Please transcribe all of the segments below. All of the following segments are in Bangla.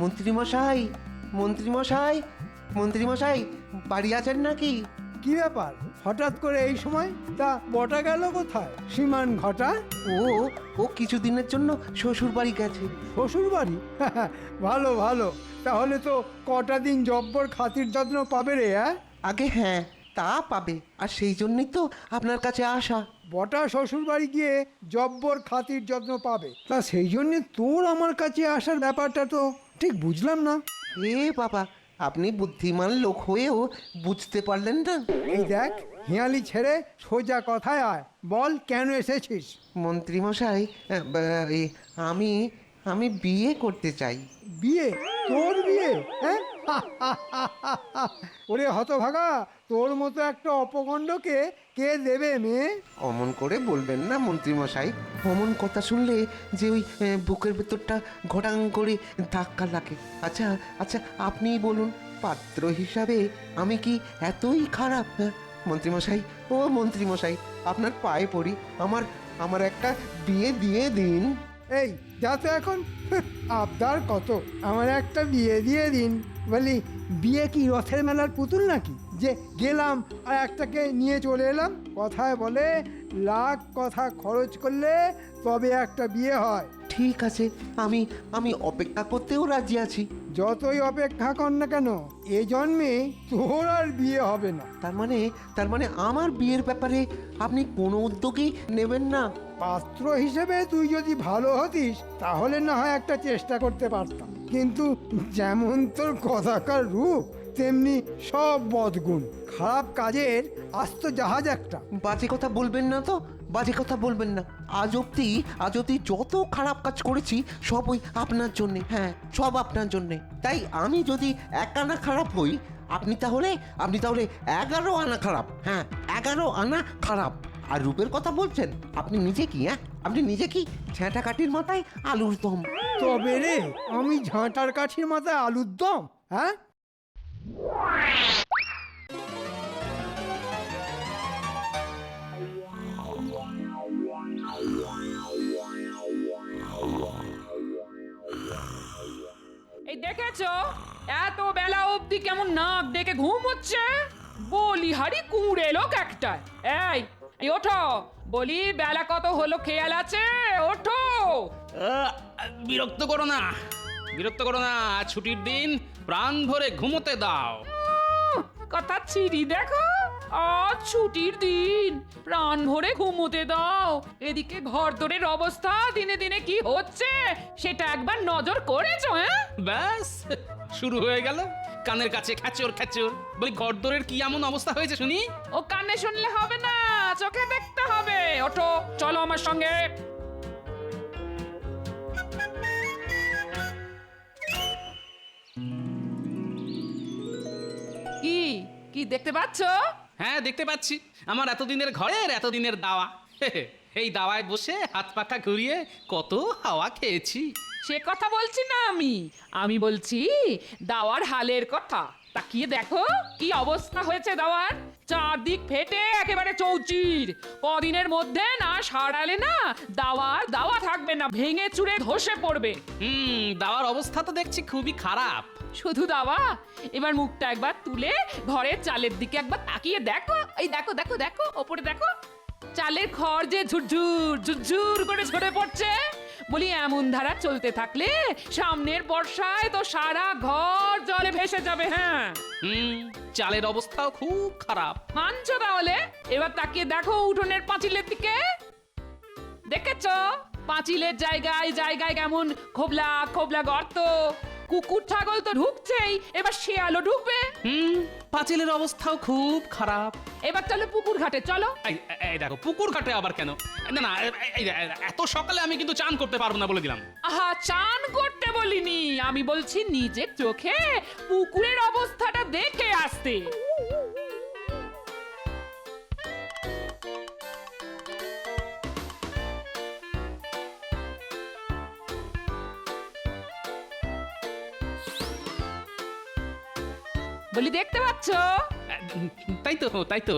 মন্ত্রীমশাই, মন্ত্রীমশাই, মন্ত্রীমশাই, বাড়ি আছেন নাকি? কি ব্যাপার হঠাৎ করে এই সময়? তা বটা গেল কোথায়? সীমান ঘটা ও ও কিছুদিনের জন্য শ্বশুর বাড়ি গেছে। শ্বশুর বাড়ি? ভালো ভালো, তাহলে তো কটা দিন জব্বর খাতির যত্ন পাবে রে। আগে হ্যাঁ, তা পাবে, আর সেই জন্যই তো আপনার কাছে আসা। বটা শ্বশুর বাড়ি গিয়ে জব্বর খাতির যত্ন পাবে, তা সেই জন্য তোর আমার কাছে আসার ব্যাপারটা তো ঠিক বুঝলাম না। এ বাবা, আপনি বুদ্ধিমান লোক হয়েও বুঝতে পারলেন না? এই দেখ, হিয়ালি ছেড়ে সোজা কথায় আয়, বল কেন এসেছিস? মন্ত্রীমশাই, এই আমি আমি বিয়ে করতে চাই। বিয়ে? তোর বিয়ে? হ্যাঁ? ওরে হতভাগা, তোর মতো একটা অপগণ্ডকে কে দেবে মেয়ে? অমন করে বলবেন না মন্ত্রীমশাই। অমন কথা শুনলে যে ওই বুকের ভেতরটা ঘটাং করে ধাক্কা লাগে। আচ্ছা আচ্ছা, আপনিই বলুন, পাত্র হিসাবে আমি কি এতই খারাপ? হ্যাঁ মন্ত্রীমশাই, ও মন্ত্রীমশাই, আপনার পায়ে পড়ি, আমার আমার একটা বিয়ে দিয়ে দিন। এই যা তো এখন, আবদার কত, আমার একটা বিয়ে দিয়ে দিন। বলি, বিয়ে কি রথের মেলার পুতুল নাকি যে গেলাম আর একটাকে নিয়ে চলে এলাম? কথায় বলে লাখ কথা খরচ করলে তবে একটা বিয়ে হয়। ঠিক আছে, আমি আমি অপেক্ষা করতেও রাজি আছি। যতই অপেক্ষা কর না কেন, এ জন্মে তোর আর বিয়ে হবে না। তার মানে আমার বিয়ের ব্যাপারে আপনি কোনো উদ্যোগই নেবেন না? পাত্র হিসেবে তুই যদি ভালো হতিস তাহলে না হয় একটা চেষ্টা করতে পারতাম, কিন্তু যেমন তোর কথাকার রূপ তেমনি সব বদগুণ, খারাপ কাজের আস্ত জাহাজ একটা। বাজে কথা বলবেন না তো, বাজে কথা বলবেন না। আজ অব্দি যত খারাপ কাজ করেছি সব ওই আপনার জন্যে। হ্যাঁ, সব আপনার জন্যে। তাই আমি যদি এক আনা খারাপ হই, আপনি তাহলে 11 আনা খারাপ। হ্যাঁ, 11 আনা খারাপ। আর রূপের কথা বলছেন, আপনি নিজে কি? হ্যাঁ, আপনি নিজে কি ঝ্যাঁটা কাঠির মাথায় আলুর দম? তবে রে, আমি ঝাঁটার কাঠির মাথায় আলুর দম? হ্যাঁ, এই দেখেছো, এত বেলা অবধি কেমন নাক ডেকে ঘুম হচ্ছে? বলিহারি কুঁড়ে লোক একটা। এই এই ওঠো, বলি বেলা কত হলো খেয়াল আছে? ওঠো। আহ, বিরক্ত করো না, বিরক্ত করো না। ছুটির দিন, প্রাণ ভরে ঘুমোতে দাও। কথা ছিড়ি দেখো, আজ ছুটির দিন, প্রাণ ভরে ঘুমোতে দাও। এদিকে ঘর দরের অবস্থা দিনে দিনে কি হচ্ছে সেটা একবার নজর করেছো? হ্যাঁ, ব্যাস শুরু হয়ে গেল কানের কাছে খ্যাচর খ্যাচর। বলি ঘরদোরের কি এমন অবস্থা হয়েছে শুনি? ও কানে শুনলে হবে না, চোখে দেখতে হবে। ওঠো, চলো আমার সঙ্গে। কি কি দেখতে পাচ্ছ? হ্যাঁ, দেখতে পাচ্ছি। আমার এতদিনের ঘরের এতদিনের দাওয়া। এই দাওয়ায় বসে হাত পাখা ঘুরিয়ে কত হাওয়া খেয়েছি। সে কথা বলছি না আমি বলছি দাওয়ার হালের কথা। তাকিয়ে দেখো কি অবস্থা হয়েছে দাওয়ার, চারদিক ফেটে একেবারে চৌচির। কদিনের মধ্যে না সারালে না দাওয়া থাকবে না, ভেঙে চুরে ধসে পড়বে। দাওয়ার অবস্থা তো দেখছি খুবই খারাপ। শুধু দাওয়া, এবার মুখটা একবার তুলে ঘরের চালের দিকে একবার তাকিয়ে দেখো। এই দেখো দেখো দেখো, ওপরে দেখো, চালের খড় যে ঝুরঝুর ঝুরঝুর করে ঝরে পড়ছে। বলি এমন ধারা চলতে থাকলে সামনের বর্ষায় তো সারা ঘর জলে ভেসে যাবে। হ্যাঁ, চালের অবস্থাও খুব খারাপ। মানছো তাহলে? এবার তাকিয়ে দেখো উঠোনের পাঁচিলের দিকে। দেখেছো পাঁচিলের জায়গায় জায়গায় কেমন খোবলা খোবলা গর্ত? কুকুর ছাগল তো ঢুকছেই, এবার শিয়ালও ঢুকবে। পাঁচিলের অবস্থাও খুব খারাপ। এবার চলো পুকুর ঘাটে, চলো। এই দেখো, পুকুর ঘাটে আবার কেন? না না, এত সকালে আমি কিন্তু চান করতে পারবো না বলে দিলাম। আহা, চান করতে বলিনি, আমি বলছি নিজের চোখে পুকুরের অবস্থাটা দেখে আসতে। বলি দেখতে পাচ্ছ? তাই তো।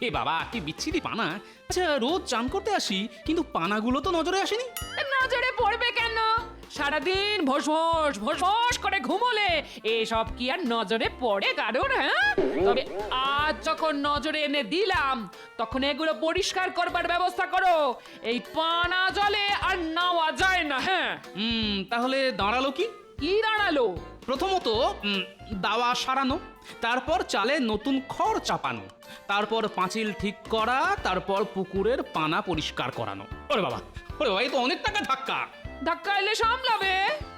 এ বাবা, কি বিচ্ছিরি পানা। আচ্ছা, রোজ চান করতে আসি, কিন্তু পানাগুলো তো নজরে আসেনি। নজরে পড়বে কেন? সারাদিন ভোস ভোস করে ঘুমোলে এসব কি আর নজরে পড়ে কারোর? হ্যাঁ, তবে আজ যখন নজরে এনে দিলাম তখন এগুলো পরিষ্কার করবার ব্যবস্থা করো। এই পানা জলে আর নাওয়া যায় না। হ্যাঁ, তাহলে দাঁড়ালো কি? কি দাঁড়ালো? প্রথমত দাওয়া সারানো, তারপর চালে নতুন খড় চাপানো, তারপর পাঁচিল ঠিক করা, তারপর পুকুরের পানা পরিষ্কার করানো। ওরে বাবা, এই তো অনেক টাকা ধাক্কা। ধাক্কা এলে সামলাবে।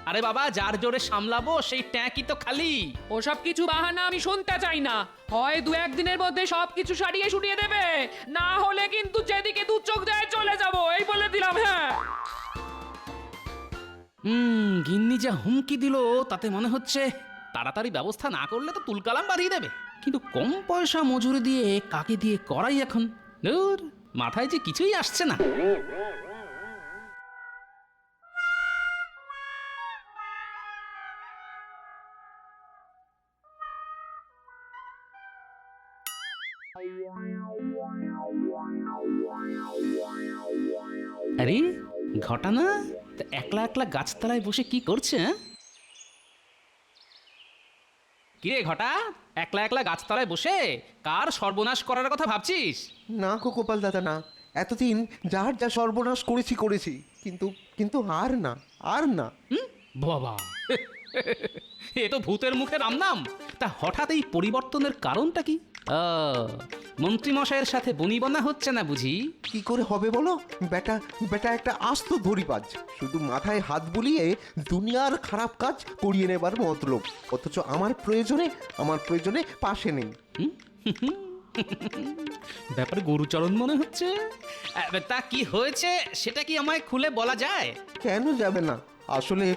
আরে বাবা, যার জোরে সামলাবো সেই ট্যাঁকই তো খালি। ওসব কিছু বাহানা আমি শুনতে চাই না। হয় দু একদিনের মধ্যে সবকিছু সারিয়ে সুরিয়ে দেবে, না হলে কিন্তু যেদিকে দু চোখ যায় চলে যাব, এই বলে দিলাম। হ্যাঁ, গিন্নি যা হুমকি দিল তাতে মনে হচ্ছে তাড়াতাড়ি ব্যবস্থা না করলে তো তুলকালাম বাড়িয়ে দেবে। কিন্তু কম পয়সা মজুরি দিয়ে কাকে দিয়ে করাই এখন? ধুর, মাথায় যে কিছুই আসছে না। আরে ঘটনা তা একলা একলা গাছতলায় বসে কি করছে? কিরে ঘটা, একলা একলা গাছতলায় বসে কার সর্বনাশ করার কথা ভাবছিস? না গো গোপাল দাদা, না। এতদিন যার যা সর্বনাশ করেছি, কিন্তু কিন্তু আর না, আর না। বাবা, এ তো ভূতের মুখে রাম নাম। তা হঠাৎ এই পরিবর্তনের কারণটা কি? মন্ত্রী মশাইয়ের সাথে বনিবনা হচ্ছে না বুঝি? কি করে হবে বলো? বেটা বেটা একটা আস্ত ধরিবাজ, শুধু মাথায় হাত বুলিয়ে দুনিয়ার খারাপ কাজ করিয়ে নেবার মতলব, অথচ আমার প্রয়োজনে পাশে নেই। ব্যাপারে গরুচরণ মনে হচ্ছে। তা কি হয়েছে সেটা কি আমায় খুলে বলা যায়? কেন যাবে না? আসলে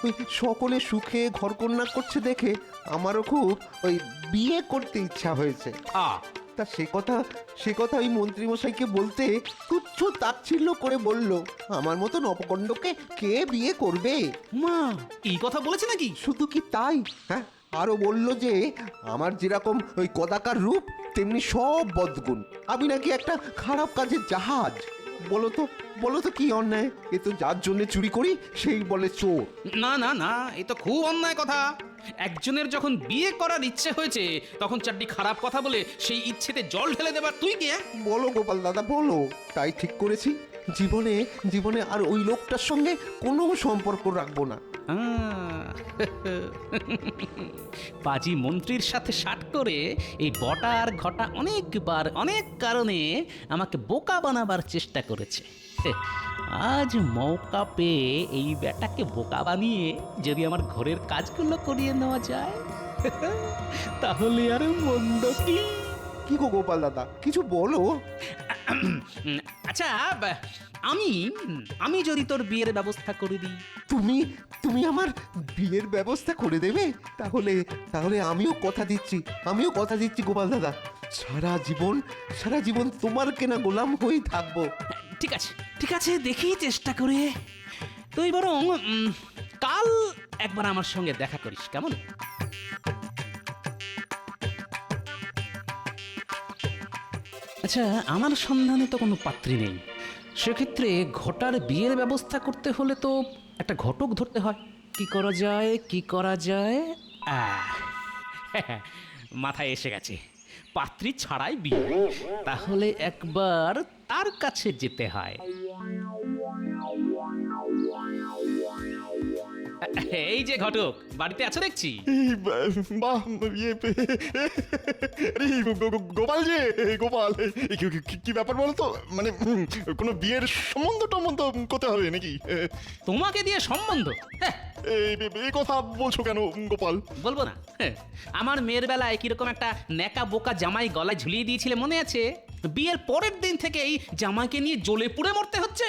ওই সকলে সুখে ঘরকন্যা করছে দেখে আমারও খুব ওই বিয়ে করতে ইচ্ছা হয়েছে। তা সে কথা ওই মন্ত্রীমশাইকে বলতে তুচ্ছ তাচ্ছিল্য করে বলল, আমার মতন অপকণ্ডকে কে বিয়ে করবে? মা, এই কথা বলেছে নাকি? শুধু কি তাই, হ্যাঁ, আরো বলল যে আমার যেরকম ওই কদাকার রূপ তেমনি সব বদগুণ, আমি নাকি একটা খারাপ কাজের জাহাজ। বলো তো কি অন্যায়? এ তো যার জন্য চুরি করি সেই বলে চোর। না না না, এ তো খুব অন্যায় কথা। একজনের যখন বিয়ে করার ইচ্ছে হয়েছে তখন চারটি খারাপ কথা বলে সেই ইচ্ছেতে জল ঢেলে দেবার তুই কে? বলো গোপাল দাদা, বলো। তাই ঠিক করেছি, জীবনে আর ওই লোকটার সঙ্গে কোনো সম্পর্ক রাখবো না। পাজি মন্ত্রীর সাথে শাট করে এই বটা আর ঘটা অনেকবার অনেক কারণে আমাকে বোকা বানাবার চেষ্টা করেছে। আজ মৌকা পেয়ে এই বেটাকে বোকা বানিয়ে যদি আমার ঘরের কাজগুলো করিয়ে নেওয়া যায় তাহলে আর মন্দ কি? কি গো গোপাল দাদা, কিছু বলো। আচ্ছা, আমি যদি তোর বিয়ের ব্যবস্থা করে দিই? তুমি আমার বিয়ের ব্যবস্থা করে দেবে? তাহলে আমিও কথা দিচ্ছি গোপাল দাদা, সারা জীবন তোমার কেনা গোলাম হয়েই থাকবো। ঠিক আছে, দেখি চেষ্টা করে। তুই বরং কাল একবার আমার সঙ্গে দেখা করিস, কেমন? আচ্ছা, আমার সন্ধানে তো কোনো পাত্রী নেই, সেক্ষেত্রে ঘটার বিয়ের ব্যবস্থা করতে হলে তো একটা ঘটক ধরতে হয়। কি করা যায়? মাথায় এসে গেছে, পাত্রী ছাড়াই বিয়ে। তাহলে একবার তার কাছে যেতে হয়। এই যে ঘটক, বাড়িতে আছো দেখছি। গোপাল যে গোপাল, কি ব্যাপার বলো তো? মানে কোনো বিয়ের সম্বন্ধ টম্বন্ধ করতে হবে নাকি? তোমাকে দিয়ে সম্বন্ধ? এই কথা বলছো কেন গোপাল? বলবো না? আমার মেয়ের বেলায় কিরকম একটা নেকা বোকা জামাই গলায় ঝুলিয়ে দিয়েছিলে মনে আছে? বিয়ের পরের দিন থেকেই জামাইকে নিয়ে জ্বলে পুড়ে মরতে হচ্ছে।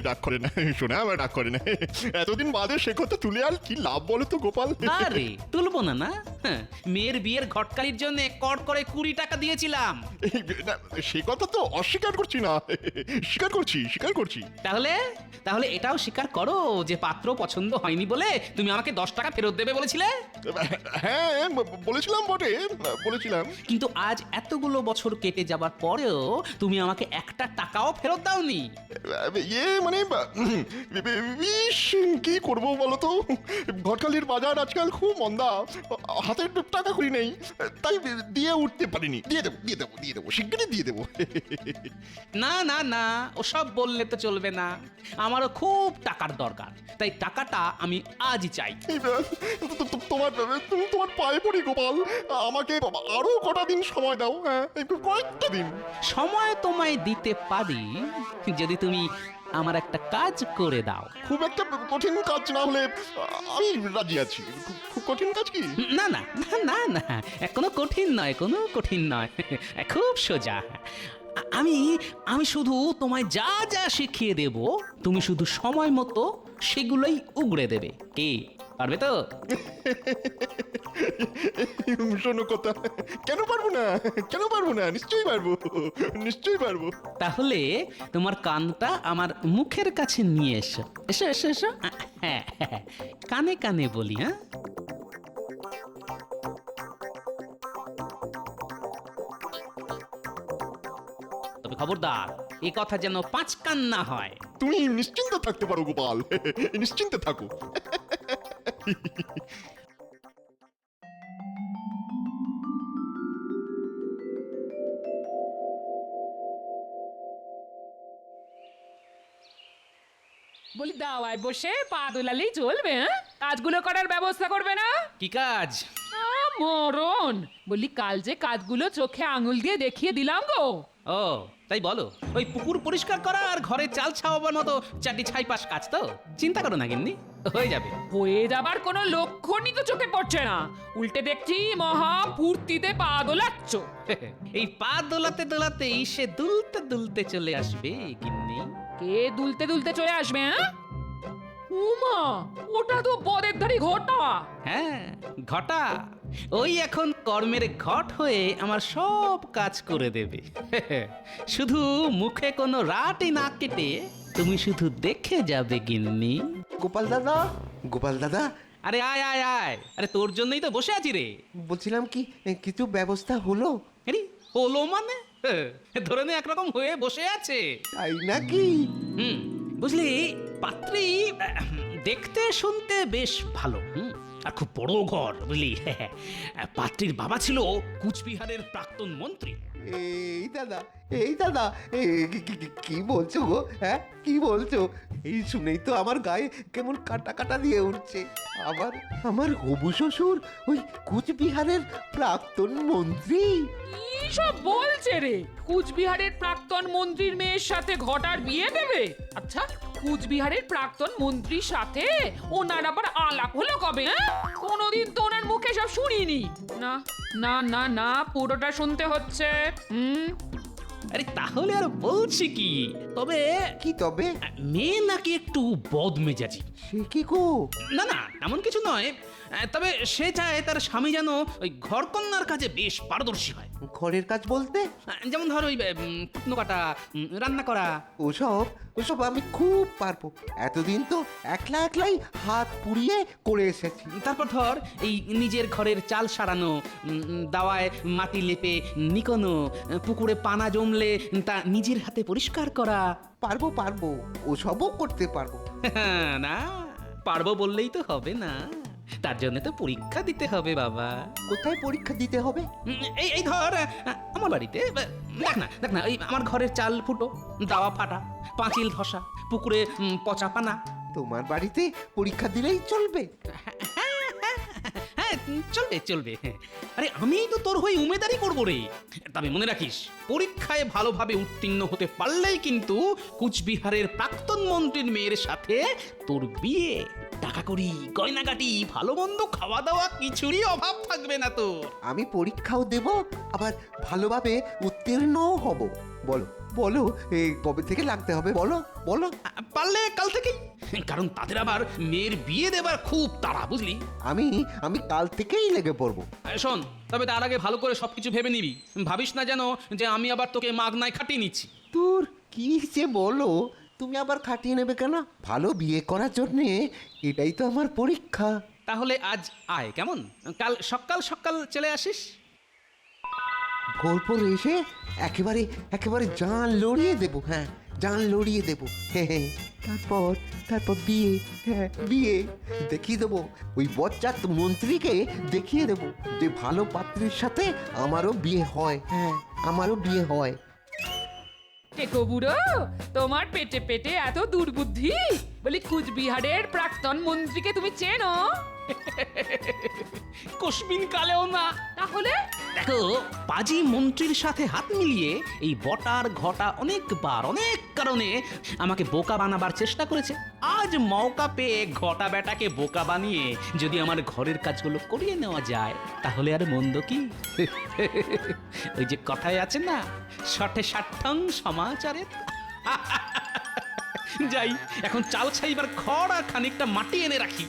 ডাক করে না, শোনা আবার ডাক করে না। এতদিন বাদে সে কথা তুলে আর কি লাভ বলো তো গোপাল? আরে তুলবো না না? মেয়ের বিয়ের ঘটকালির জন্য কর করে 20 টাকা দিয়েছিলাম। সে কথা তো অস্বীকার করছি না, স্বীকার করছি। তাহলে এটাও স্বীকার করো যে পাত্র পছন্দ পছন্দ হয়নি বলে তুমি আমাকে 10 টাকা ফেরত দেবে বলেছিলে। হ্যাঁ বলেছিলাম বটে, বলেছিলাম। কিন্তু আজ এতগুলো বছর কেটে যাবার পরেও তুমি আমাকে একটা টাকাও ফেরত দাওনি। ইয়ে মানে ইস, কি করবো বলো তো, ঘটকালির বাজার আজকাল খুব মন্দা, হাতের টাকা করি নেই, তাই দিয়ে উঠতে পারিনি। দিয়ে দেবো শিগগিরই দিয়ে দেবো। না না না, ওসব বললে তো চলবে না, আমারও খুব টাকার দরকার, তাই টাকাটা আমি আজই চাই। তোমার পায়ে পড়ি গোপাল, আমাকে আরো কটা দিন সময় দাও। হ্যাঁ একটু কয়েকটা দিন সময় তোমায় দিতে পারি যদি তুমি আমার একটা কাজ করে দাও। খুব একটা কঠিন কাজ না হলে আমি রাজি আছি। খুব কঠিন কাজ কি? না না না না না, কোনো কঠিন নয়, কোনো কঠিন নয়, খুব সোজা। আমি আমি শুধু তোমায় যা যা শিখিয়ে দেব, তুমি শুধু সময় মতো সেগুলোই উগড়ে দেবে। কি পারবে তো? শোনো কথা, কেন পারবো না, কেন পারবো না, নিশ্চয়ই পারবো, নিশ্চয়ই পারবো। তাহলে তোমার কানটা আমার মুখের কাছে নিয়ে এসো, এসো এসো এসো। হ্যাঁ হ্যাঁ, কানে কানে বলি। হ্যাঁ, তবে খবরদার, এ কথা যেন 5 কান না হয়। তুমি নিশ্চিন্ত থাকতে পারো গোপাল, নিশ্চিন্তে থাকো। বলি দাওয়ায় বসে পা দোলালেই চলবে? হ্যাঁ, কাজগুলো করার ব্যবস্থা করবে না? কি কাজ? মরণ! বলি কাল যে কাজগুলো চোখে আঙুল দিয়ে দেখিয়ে দিলাম গো। ও তাই বলো, ওই পুকুর পরিষ্কার করা আর ঘরে চাল ছাওয়াবার মতো চারটি ছাইপাশ কাজ তো? চিন্তা করো না গিন্নি, হয়ে যাবে। হয়ে যাবার কোনো লক্ষণই তো চোখে পড়ছে না, উল্টে দেখছি মহা ফুর্তিতে পা দোলাচ্ছ। এই পা দোলাতে দোলাতেই সে দুলতে দুলতে চলে আসবে গিন্নি। কে দুলতে দুলতে চলে আসবে? হ্যাঁ, উমা, ওটা তো বদের ধারি ঘটা। হ্যাঁ, ঘটা ওই এখন কর্মের ঘট হয়ে আমার সব কাজ করে দেবে। শুধু মুখে কোনো রাটই না কেটে তুমি শুধু দেখে যাবে গিন্নি। গোপাল দাদা, গোপাল দাদা, আরে আয় আয় আয়, আরে তোর জন্যই তো বসে আছি রে। বলছিলাম কি কিছু ব্যবস্থা হলো? আরে হলো মানে? ধরে নে একরকম হয়ে বসে আছে। তাই নাকি? হুম, বুঝলি পাত্রী দেখতে শুনতে বেশ ভালো, আর খুব বড় ঘর, বুঝলি। পাত্রীর বাবা ছিল কুচবিহারের প্রাক্তন মন্ত্রী। এই দাদা, এই দাদা, কি বলছো গো? হ্যাঁ কি বলছো? এই শুনেই তো আমার গায়ে কেমন কাটা কাটা দিয়ে উঠছে। আবার আমার হবু শ্বশুর ওই কুচবিহারের প্রাক্তন মন্ত্রী? কি সব বলছে রে? কুচবিহারের প্রাক্তন মন্ত্রীর মেয়ের সাথে ঘটার বিয়ে দেবে? আচ্ছা, কুচবিহারের প্রাক্তন মন্ত্রীর সাথে ওনার আবার আলাপ হলো কবে? হ্যাঁ, কোনোদিন তো ওনার মুখে সব শুনিনি। না না না না, পুরোটা শুনতে হচ্ছে। আরে তাহলে আর বলছি কি, তবে কি তবে? মেয়ে নাকি একটু বদমেজাজি। সে কি গো? না না, এমন কিছু নয়, তবে সে চায় তার স্বামী যেন ওই ঘরকন্যার কাজে বেশ পারদর্শী হয়। ঘরের কাজ বলতে? যেমন ধর ওই কুটনো কাটা, রান্না করা। ওসব ওসব আমি খুব পারবো। এতদিন তো একলা একলাই হাত পুড়িয়ে করে এসেছি। তারপর ধর এই নিজের ঘরের চাল সারানো, দাওয়ায় মাটি লেপে নিকোনো, পুকুরে পানা জমলে তা নিজের হাতে পরিষ্কার করা। পারবো পারবো, ওসবও করতে পারবো। না, পারবো বললেই তো হবে না, তার জন্য তো পরীক্ষা দিতে হবে বাবা। কোথায় পরীক্ষা দিতে হবে? এই এই ধর আমার বাড়িতে, দেখ না ওই আমার ঘরের চাল ফুটো, দাওয়া ফাটা, পাঁচিল ধসা, পুকুরে পচা পানা। তোমার বাড়িতে পরীক্ষা দিলেই চলবে? হ্যাঁ চলবে চলবে। আরে আমি তো তোর হয়ে উমেদারি করবো রে। তবে মনে রাখিস, পরীক্ষায় ভালোভাবে উত্তীর্ণ হতে পারলেই কিন্তু কুচবিহারের প্রাক্তন মন্ত্রীর মেয়ের সাথে তোর বিয়ে। টাকা করি, গয়নাগাটি, ভালো মন্দ, খাওয়া দাওয়া কিছুরই অভাব থাকবে না তো। আমি পরীক্ষাও দেব, আবার ভালোভাবে উত্তীর্ণও হব। বলো বলো, এই কবে থেকে লাগতে হবে বলো বলো। পারলে কাল থেকেই, কারণ তাদের আবার মেয়ের বিয়ে দেবার খুব তাড়া, বুঝলি। আমি আমি কাল থেকেই লেগে পড়বো। শোন, তবে তার আগে ভালো করে সবকিছু ভেবে নিবি, ভাবিস না যেন যে আমি আবার তোকে মাগনায় খাটিয়ে নিচ্ছি। তোর কি যে বলো, তুমি আবার খাটিয়ে নেবে কেন? ভালো বিয়ে করার জন্যে এটাই তো আমার পরীক্ষা। তাহলে আজ আয় কেমন? কাল সকাল সকাল চলে আসিস। ভোর ভোর এসে একেবারে একেবারে জান লড়িয়ে দেবো। হ্যাঁ, জান লড়িয়ে দেবো। হ্যাঁ, তারপর তারপর বিয়ে। হ্যাঁ, বিয়ে দেখিয়ে দেবো। ওই বজ্জাত মন্ত্রীকে দেখিয়ে দেবো যে ভালো পাত্রীর সাথে আমারও বিয়ে হয়। হ্যাঁ, আমারও বিয়ে হয়। টেকো বুড়ো, তোমার পেটে পেটে এত দুর্বুদ্ধি? বলি কুচবিহারের প্রাক্তন মন্ত্রীকে তুমি চেনো? কসবিন কালেও না। তাহলে দেখো, পাজি মন্ত্রীর সাথে হাত মিলিয়ে এই বটার ঘটা অনেকবার অনেক কারণে আমাকে বোকা বানাবার চেষ্টা করেছে। আজ মৌকা পেয়ে ঘটা বেটাকে বোকা বানিয়ে যদি আমার ঘরের কাজগুলো করিয়ে নেওয়া যায় তাহলে আর মন্দ কি? ওই যে কথায় আছে না, শঠে ষাট্ঠং সমাচারে। যাই, এখন চাল ছাইবার খড় আর খানিকটা মাটি এনে রাখি।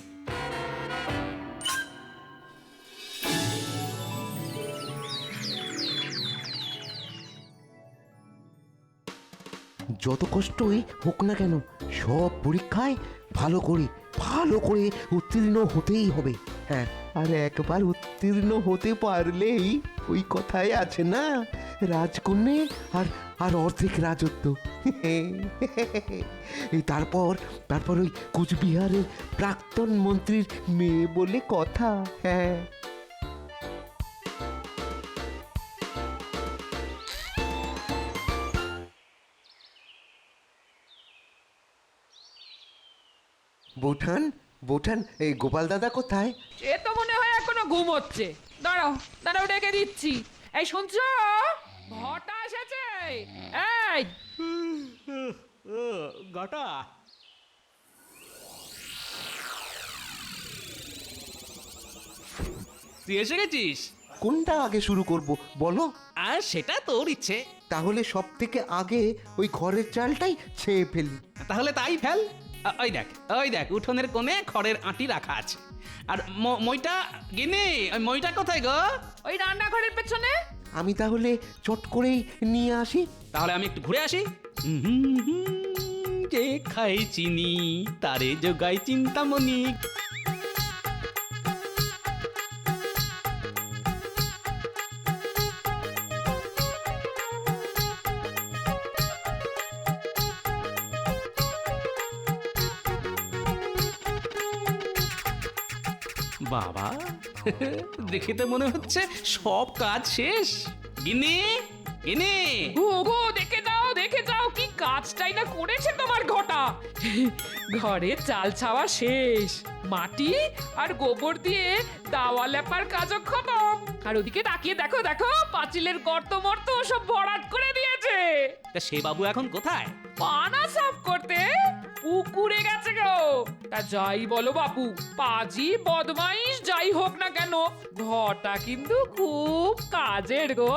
যত কষ্টই হোক না কেন সব পরীক্ষায় ভালো করে উত্তীর্ণ হতেই হবে। হ্যাঁ, আর একবার উত্তীর্ণ হতে পারলেই ওই কথায় আছে না, রাজকন্যে আর আর অর্ধেক রাজত্ব। এই তারপর তারপর ওই কুচবিহারের প্রাক্তন মন্ত্রীর মেয়ে বলে কথা। হ্যাঁ, বৌঠান বৌঠান, এই গোপাল দাদা কোথায়? এ তো মনে হয় এখনো ঘুমোচ্ছে। দাঁড়াও দাঁড়াও, ডেকে দিচ্ছি। এই শুনছো, ঘটা এসেছে। এই ঘটা, তুই এসে গেছিস? কোনটা আগে শুরু করব বলো? আর সেটা তোর ইচ্ছে। তাহলে সব থেকে আগে ওই ঘরের চালটাই ছেয়ে ফেলি। তাহলে তাই ফেল। ওই দেখ উঠোনের কোণে খড়ের আঁটি রাখা আছে। আর মইটা গিনি, ওই মইটা কোথায় গো? ওই রান্নাঘরের পেছনে। আমি তাহলে চট করেই নিয়ে আসি। তাহলে আমি একটু ঘুরে আসি। যে খাই চিনি তারে যোগাই চিন্তামণি। বাবা, দেখে তো মনে হচ্ছে সব কাজ শেষ। গিন্নি, গিন্নি, ওগো, দেখে যাও কি কাজটাই না করেছে তোমার ঘটা। ঘরে চাল ছাওয়া শেষ, মাটি আর গোবর দিয়ে দাওয়া লেপার কাজও খতম। আর ওদিকে তাকিয়ে দেখো দেখো, পাঁচিলের গর্ত মর্ত সব ভরাট করে দিয়েছে। তা সে বাবু এখন কোথায়? পানা সাফ করতে পুকুরে গেছে গো। তা যাই বলো বাপু, পাজি বদমাইশ যাই হোক না কেন, ঘটা কিন্তু খুব কাজের গো।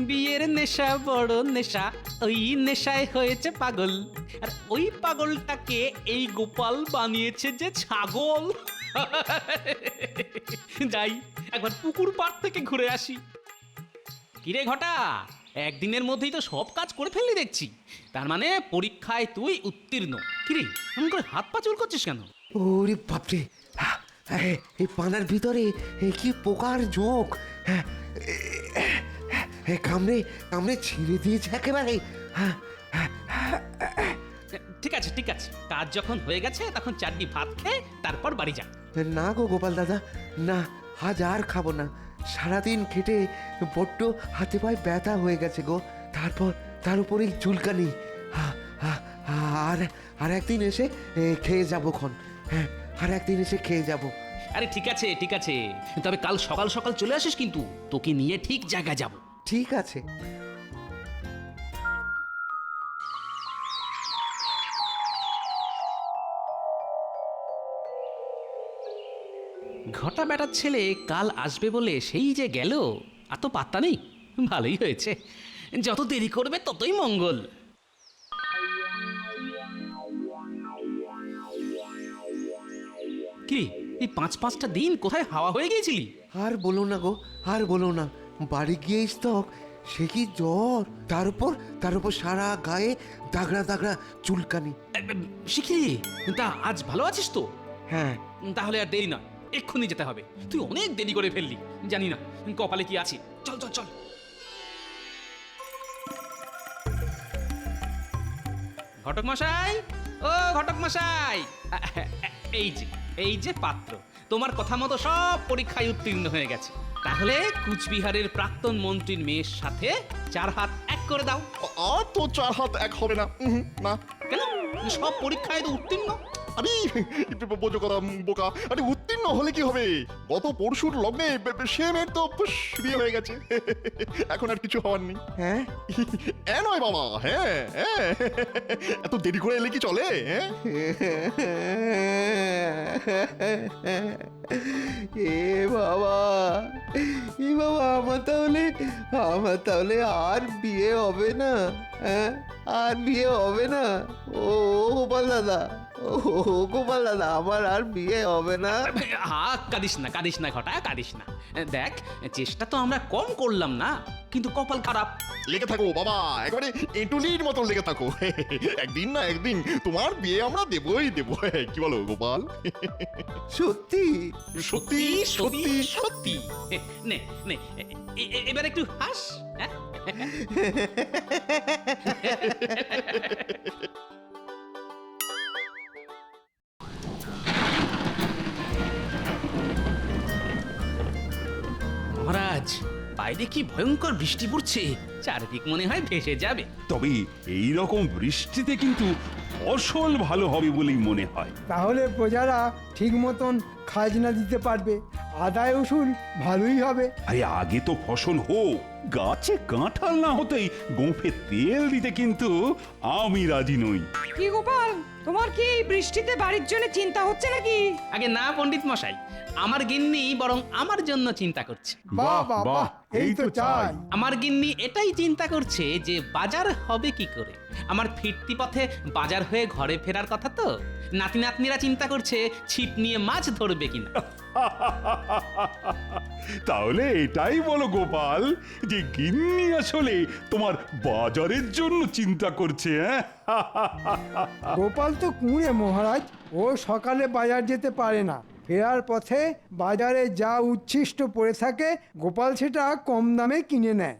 বিয়ের নেশা বড় নেশা, ওই নেশায় হয়েছে পাগল। আর ওই পাগলটাকে এই গোপাল বানিয়েছে যে ছাগল। যাই, একবার পুকুর পাড় থেকে ঘুরে আসি। কিরে ঘটা, একদিনের মধ্যেই তো সব কাজ করে ফেললি দেখছি। তার মানে পরীক্ষায় তুই উত্তীর্ণ। কিরে, এমন করে হাত পা চুল করছিস কেন? ওরে বাপরে, এই পানার ভিতরে কি পোকার ঝোঁক! কামড়ে কামড়ে ছিঁড়ে দিয়েছে একেবারে। ঠিক আছে ঠিক আছে, কাজ যখন হয়ে গেছে তখন চারটি ভাত খেয়ে তারপর বাড়ি যা। না গো গোপাল দাদা, না, আজ আর খাবো না। সারাদিন খেটে বড্ড হাতে পায়ে ব্যথা হয়ে গেছে গো। তারপর তার উপরেই চুলকানি। আর আর একদিন এসে খেয়ে যাবো খন। হ্যাঁ, আর একদিন এসে খেয়ে যাবো। আরে ঠিক আছে ঠিক আছে, তবে কাল সকাল সকাল চলে আসিস কিন্তু, তোকে নিয়ে ঠিক জায়গায় যাব। ঠিক আছে। ঘটা বেটার ছেলে কাল আসবে বলে সেই যে গেল, আর তো পাত্তা নেই। ভালোই হয়েছে, যত দেরি করবে ততই মঙ্গল। কি এই 5-5টা দিন কোথায় হাওয়া হয়ে গিয়েছিলি? আর বলো না গো, আর বলো না। বাড়ি গিয়েই তো সে কি জ্বর, তার উপর সারা গায়ে দাগড়া দাগড়া চুলকানি। শিখি, তা আজ ভালো আছিস তো? হ্যাঁ, তাহলে আর দেরি না, এক্ষুনি যেতে হবে। তুই অনেক দেরি করে ফেললি, জানি না কপালে কি আছে। চল চল চল। ঘটক মশাই, ও ঘটক মশাই, এই যে পাত্র, তোমার কথা মতো সব পরীক্ষায় উত্তীর্ণ হয়ে গেছে। তাহলে কুচবিহারের প্রাক্তন মন্ত্রীর মেয়ের সাথে 4 হাত এক করে দাও। আর তো 4 হাত এক হবে না। না। কেন? সব পরীক্ষায় তো উত্তীর্ণ। আরে বোঝো কথা বোকা, আরে উত্তীর্ণ হলে কি হবে? গত পরশুর লগ্নে সে মেয়ের তো বিয়ে হয়ে গেছে। এখন আর কিছু হওয়ার নেই। হ্যাঁ, নয় বাবা, হ্যাঁ হ্যাঁ, এত দেরি করে এলে কি চলে? হ্যাঁ, এ বাবা, আমার তাহলে আর বিয়ে হবে না। হ্যাঁ, আর বিয়ে হবে না। ও গোপাল দাদা, আমার আর বিয়ে হবে না। কাঁদিস না ঘটা, কাঁদিস না। দেখ, চেষ্টা তো আমরা কম করলাম না, কিন্তু কপাল খারাপ। লেগে থাকো বাবা, একেবারে এঁটুলির মতো লেগে থাকো। একদিন না একদিন তোমার বিয়ে আমরা দেবই দেব। কি বলো গোপাল? সত্যি সত্যি সত্যি সত্যি। নে নে, এবার একটু হাস। হ্যাঁ? মহারাজ, বাইরে কি ভয়ঙ্কর বৃষ্টি পড়ছে, চারিদিক মনে হয় ভেসে যাবে। তবে এই রকম বৃষ্টিতে কিন্তু ফসল ভালো হবে বলেই মনে হয়। তাহলে প্রজারা ঠিক মতন খাজনা দিতে পারবে, আদায় উসুল ভালোই হবে। আরে আগে তো ফসল হোক, গাছে কাঁঠাল না হতেই গোঁফে তেল দিতে কিন্তু আমি রাজি নই। কি গোপাল, তোমার কি এই বৃষ্টিতে বাড়ির জন্য চিন্তা হচ্ছে নাকি? আগে না পণ্ডিত মশাই, আমার গিন্নি বরং আমার জন্য চিন্তা করছে। বাহ বাহ বাহ, এই তো চাই। আমার গিন্নি এটাই চিন্তা করছে যে বাজার হবে কি করে। আমার ফিরতি পথে বাজার হয়ে ঘরে ফেরার কথা তো। নাতি নাতনিরা চিন্তা করছে ছিপ নিয়ে মাছ ধরবে কিনা। তাহলে এটাই বলো গোপাল, যে গিন্নি আসলে তোমার বাজারের জন্য চিন্তা করছে। হ্যাঁ, গোপাল তো কুঁড়ে মহারাজ, ও সকালে বাজার যেতে পারে না। ফেরার পথে বাজারে যা উচ্ছিষ্ট পড়ে থাকে গোপাল সেটা কম দামে কিনে নেয়।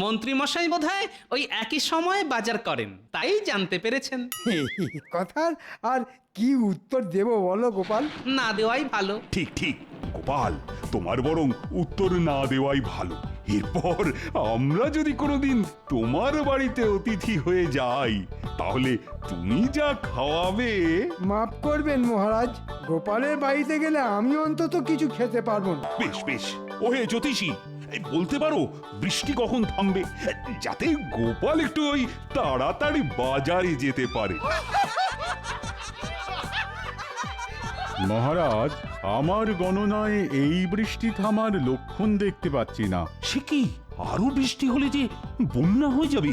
মন্ত্রী মশাই বোধহয় ওই একই সময় বাজার করেন, তাই জানতে পেরেছেন। কথার আর কি উত্তর দেব বলো গোপাল? না দেওয়াই ভালো। ঠিক ঠিক গোপাল, তোমার বরং উত্তর না দেওয়াই ভালো। এরপর আমরা যদি কোনোদিন তোমার বাড়িতে অতিথি হয়ে যাই, তাহলে তুমি যা খাওয়াবে। মাফ করবেন মহারাজ, গোপালের বাড়িতে গেলে আমি অন্তত কিছু খেতে পারবো না। বেশ বেশ, ওহে জ্যোতিষী, এই বলতে পারো বৃষ্টি কখন থামবে, যাতে গোপাল একটু ওই তাড়াতাড়ি বাজারে যেতে পারে। মহারাজ, আমার গণনায় এই বৃষ্টি থামার লক্ষণ দেখতে পাচ্ছি না। সে কি, আরো বৃষ্টি হলে যে বন্যা হয়ে যাবে।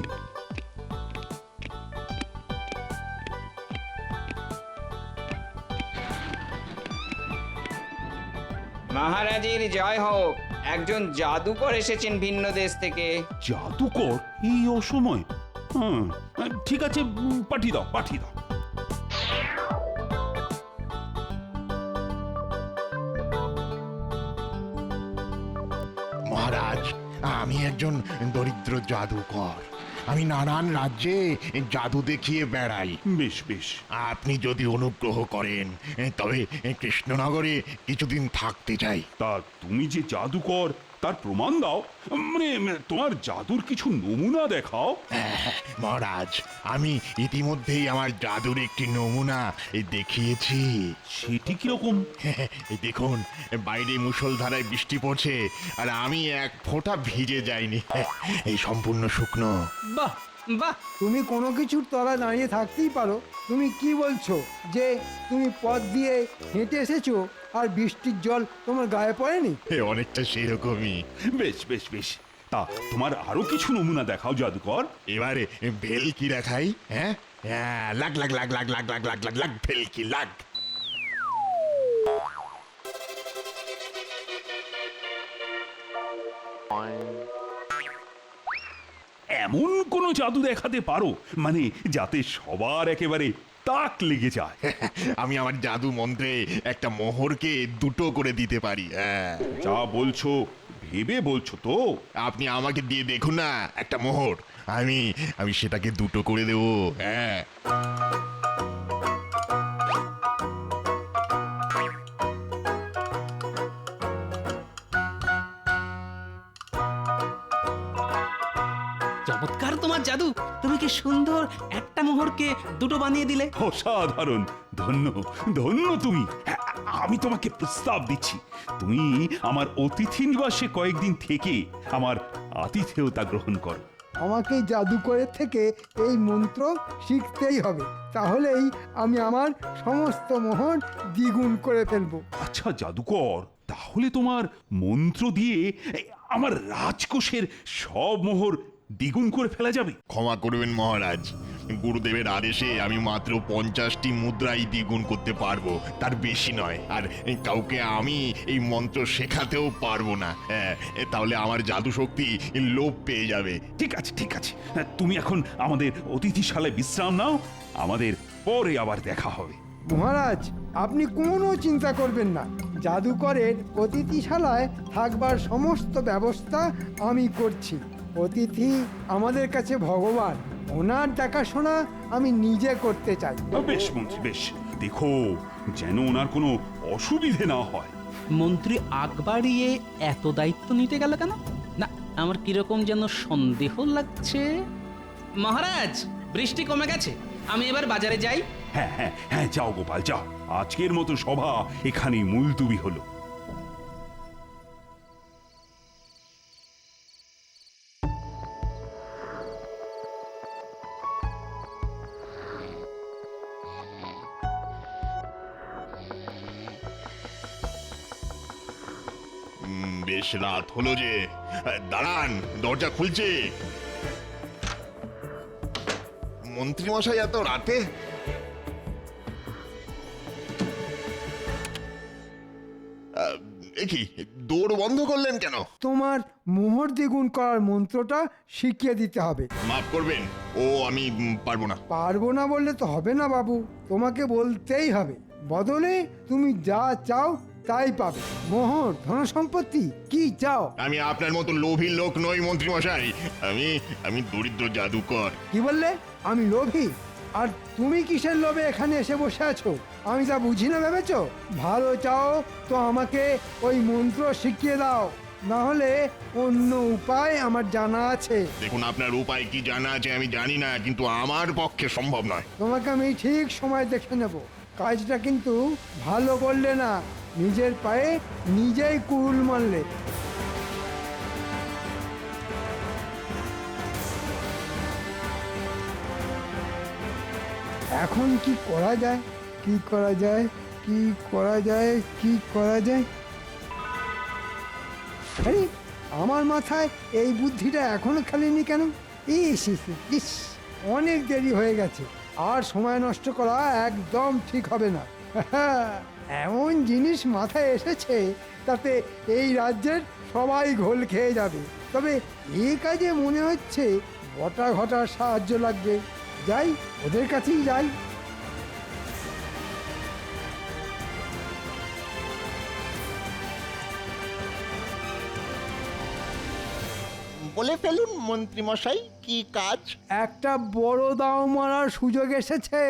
মহারাজের জয় হোক। একজন জাদুকর এসেছেন ভিন্ন দেশ থেকে। জাদুকর এই অসময়? হ্যাঁ, ঠিক আছে, পাঠিয়ে দাও পাঠিয়ে দাও। মহারাজ, আমি একজন দরিদ্র জাদুকর। আমি নানান রাজ্যে জাদু দেখিয়ে বেড়াই। বেশ বেশ, আপনি যদি অনুগ্রহ করেন তবে কৃষ্ণনগরে কিছুদিন থাকতে চাই। তা তুমি যে জাদুকর তার প্রমাণ দাও, মানে তোমার জাদুর কিছু নমুনা দেখাও। মহারাজ, আমি ইতিমধ্যেই আমার জাদুর একটি নমুনা দেখিয়েছি। সেটি কিরকম? এই দেখুন, বাইরে মুষলধারায় বৃষ্টি পড়ছে আর আমি এক ফোঁটা ভিজে যাইনি। এই সম্পূর্ণ শুকনো। বাহ বাহ, তুমি কোনো কিছুর তলায় দাঁড়িয়ে থাকতেই পারো। তুমি কি বলছো যে তুমি পথ দিয়ে হেঁটে এসেছো আর বৃষ্টির জল তোমার গায়ে পড়েনি? অনেকটা সেরকমই। বেশ বেশ বেশ, তা তোমার আরো কিছু নমুনা দেখাও জাদুকর। এবারে ভেলকি দেখাই। হ্যাঁ, লাগ লাগ লাগ লাগ লাগ লাগ লাগ লাগ লাগ ভেলকি লাগ। এমন কোনো জাদু দেখাতে পারো মানে যাতে সবার একেবারে তাক লেগে যায়। আমি আমার জাদু মন্ত্রে একটা মোহরকে দুটো করে দিতে পারি। হ্যাঁ, যা বলছো ভেবে বলছো তো? আপনি আমাকে দিয়ে দেখুন না একটা মোহর, আমি আমি সেটাকে দুটো করে দেবো। হ্যাঁ, চমৎকার তোমার জাদু, তুমি কি সুন্দর একটা মোহরকে দুটো বানিয়ে দিলে। অসাধারণ, ধন্য ধন্য তুমি। আমি তোমাকে প্রস্তাব দিচ্ছি, তুমি আমার অতিথি নিবাসে কয়েকদিন থেকে আমার আতিথেয়তা গ্রহণ করো। আমাকে জাদুকরের থেকে এই মন্ত্র শিখতেই হবে, তাহলেই আমি আমার সমস্ত মোহর দ্বিগুণ করে ফেলবো। আচ্ছা জাদুকর, তাহলে তোমার মন্ত্র দিয়ে আমার রাজকোষের সব মোহর দ্বিগুণ করে ফেলা যাবে? ক্ষমা করবেন মহারাজ, গুরুদেবের আদেশে আমি মাত্র 50টি মুদ্রাই দ্বিগুণ করতে পারবো, তার বেশি নয়। আর কাউকে আমি এই মন্ত্র শেখাতেও পারবো না। তাহলে আমার জাদু শক্তি লোপ পেয়ে যাবে। ঠিক আছে ঠিক আছে, তুমি এখন আমাদের অতিথিশালায় বিশ্রাম নাও, আমাদের পরে আবার দেখা হবে। মহারাজ, আপনি কোনো চিন্তা করবেন না, জাদুকরের অতিথিশালায় থাকবার সমস্ত ব্যবস্থা আমি করছি। অতিথি আমাদের কাছে ভগবান, ওনার দেখাশোনা আমি নিজে করতে চাই। বেশ মন্ত্রী বেশ, দেখো যেন ওনার কোনো অসুবিধে না হয়। মন্ত্রী আগ বাড়িয়ে এত দায়িত্ব নিতে গেল কেন? না, আমার কিরকম যেন সন্দেহ লাগছে। মহারাজ, বৃষ্টি কমে গেছে, আমি এবার বাজারে যাই। হ্যাঁ হ্যাঁ হ্যাঁ, যাও গোপাল যাও, আজকের মতো সভা এখানেই মুলতুবি হলো। বেশ রাত হলো যে, দাঁড়ান, দরজা খুলছে। মন্ত্রী মশাই এত রাতে? কি দৌড় বন্ধ করলেন কেন? তোমার মোহর দ্বিগুণ করার মন্ত্রটা শিখিয়ে দিতে হবে। মাফ করবেন, ও আমি পারবো না। পারবো না বললে তো হবে না বাবু, তোমাকে বলতেই হবে। বদলে তুমি যা চাও তাই পাবে। মোহর, ধনসম্পত্তি, কি চাও? আমি আপনার মতো লোভী লোক নই মন্ত্রী মশাই, আমি দরিদ্র জাদুকর। কি বললে? আমি লোভী? আর তুমি কিসের লোভে এখানে এসে বসে আছো? আমি তা বুঝি না ভেবেছো? ভালো চাও তো আমাকে ওই মন্ত্র শিখিয়ে দাও, না হলে অন্য উপায় আমার জানা আছে। দেখুন, আপনার উপায় কি জানা আছে আমি জানি না, কিন্তু আমার পক্ষে সম্ভব নয়। তোমাকে আমি ঠিক সময় দেখে নেব। কাজটা কিন্তু ভালো করলে না, নিজের পায়ে নিজেই কুড়ুল মারলে। এখন কি করা যায়? কি করা যায়? কি করা যায়? কি করা যায়? আরে, আমার মাথায় এই বুদ্ধিটা এখনো খেলেনি কেন? ইস ইস ইস, অনেক দেরি হয়ে গেছে, আর সময় নষ্ট করা একদম ঠিক হবে না। এমন জিনিস মাথায় এসেছে তাতে এই রাজ্যের সবাই ঘোল খেয়ে যাবে। তবে এই কাজে মনে হচ্ছে বটা ঘটার সাহায্য লাগবে। যাই, ওদের কাছেই যাই। বলে ফেলুন মন্ত্রী মশাই, কি কাজ? একটা বড় দাও মারার সুযোগ এসেছে।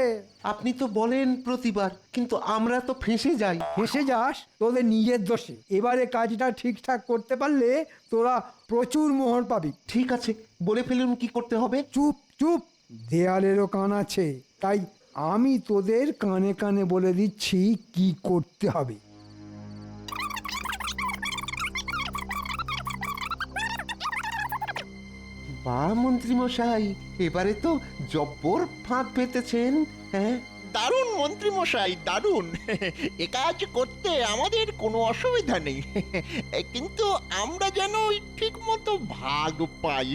আপনি তো বলেন প্রতিবার, কিন্তু আমরা তো ফেঁসে যাই। ফেসে যাস তোদের নিজের দোষে। এবারে কাজটা ঠিকঠাক করতে পারলে তোরা প্রচুর মোহর পাবি। ঠিক আছে, বলে ফেলুন কি করতে হবে। চুপ চুপ, দেয়ালেরও কান আছে, তাই আমি তোদের কানে কানে বলে দিচ্ছি কি করতে হবে। বা মন্ত্রী মশাই, এবারে তো জব্বর ফাঁদ পেতেছেন। হ্যাঁ, দারুণ মন্ত্রী মশাই, দারুণ। এ কাজ করতে আমাদের কোনো অসুবিধা নেই, কিন্তু আমরা যেন ঠিক মতো ভাগ পাই।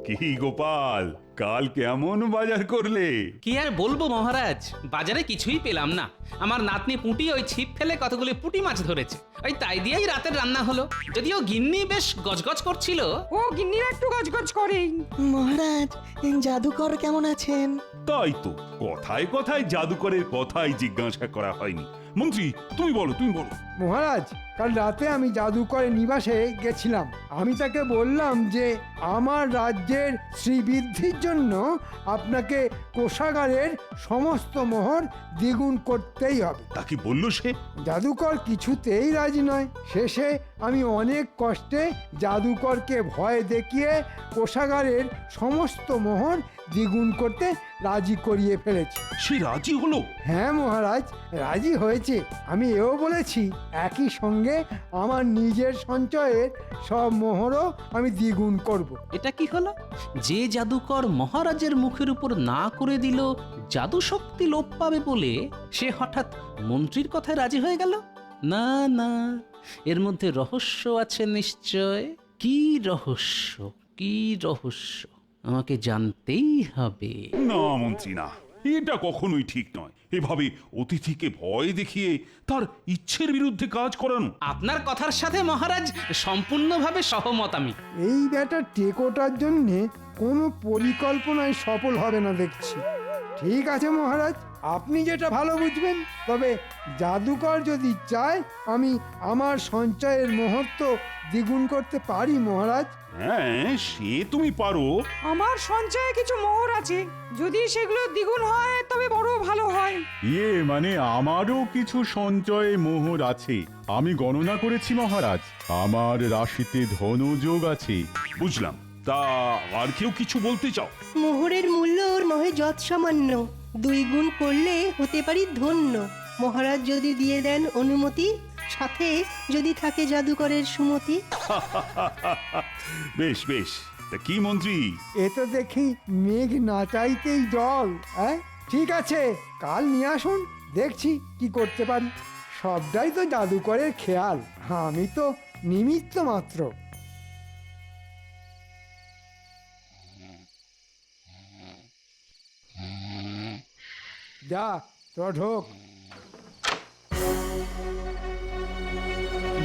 কি গোপাল, কাল কেমন বাজার করলে? কি আর বলবো মহারাজ, বাজারে কিছুই পেলাম না। আমার নাতনি পুঁটি ওই ছিপ ফেলে কতগুলি পুঁটি মাছ ধরেছে, ওই তাই দিয়েই রাতের রান্না হলো। যদিও গিন্নি বেশ গজগজ করছিল। ও গিন্নিরা একটু গজগজ করেই। মহারাজ, জাদুকর কেমন আছেন? তাই তো, কথায় কথায় জাদুকরের কথাই জিজ্ঞাসা করা হয়নি। মন্ত্রী, তুমি বলো, তুমি বলো। মহারাজ, কাল রাতে আমি জাদুকরের নিবাসে গেছিলাম। আমি তাকে বললাম যে আমার রাজ্যের শ্রীবৃদ্ধির জন্য আপনাকে কোষাগারের সমস্ত মোহর দ্বিগুণ করতেই হবে। তা কি বললো সে? জাদুকর কিছুতেই রাজি নয়। শেষে আমি অনেক কষ্টে জাদুকরকে ভয় দেখিয়ে কোষাগারের সমস্ত মোহর দ্বিগুণ করতে রাজি করিয়ে ফেলেছি। সে রাজি হলো? হ্যাঁ মহারাজ, রাজি হয়েছে। আমি এও বলেছি একই সঙ্গে আমার নিজের সঞ্চয়ের সব মোহরও আমি দ্বিগুণ করব। এটা কি হলো? যে জাদুকর মহারাজের মুখের উপর না করে দিল জাদু শক্তি লোপ পাবে বলে, সে হঠাৎ মন্ত্রীর কথায় রাজি হয়ে গেল? না না, এর মধ্যে রহস্য আছে নিশ্চয়। কি রহস্য, কি রহস্য আমাকে জানতেই হবে। না মন্ত্রী, না, এটা কখনোই ঠিক নয়। এভাবে অতিথিকে ভয় দেখিয়ে তার ইচ্ছের বিরুদ্ধে কাজ করানো। আপনার কথার সাথে মহারাজ সম্পূর্ণভাবে সহমত আমি। এই ব্যাটা টেকোটার জন্যে কোনো পরিকল্পনায় সফল হবে না দেখছি। ঠিক আছে মহারাজ, আপনি যেটা ভালো বুঝবেন। তবে জাদুকর যদি চায় আমি আমার সঞ্চয়ের মুহূর্ত দ্বিগুণ করতে পারি মহারাজ। হ্যাঁ, সে তুমি পারো। আমার সঞ্চয়ে কিছু মোহর আছে, যদি সেগুলো দ্বিগুণ হয় তবে বড় ভালো হয়। মানে আমারও কিছু সঞ্চয়ে মোহর আছে। আমি গণনা করেছি মহারাজ, আমার রাশিতে ধনযোগ আছে। বুঝলাম। তা আর কেউ কিছু বলতে চাও? মোহরের মূল্য ওর নহে যৎ সামান্য, 2 গুণ করলে হতে পারি ধন্য। মহারাজ যদি দিয়ে দেন অনুমতি, সাথে যদি থাকে জাদুকরের সুমতি। বেশ বেশ, তা কি মন্ত্রী? এ তো দেখি মেঘ না চাইতেই জল। হ্যাঁ, ঠিক আছে, কাল নিয়ে আসুন, দেখছি কি করতে পারি। সবটাই তো জাদুকরের খেয়াল, আমি তো নিমিত্ত মাত্র। যা, তো ঢোক।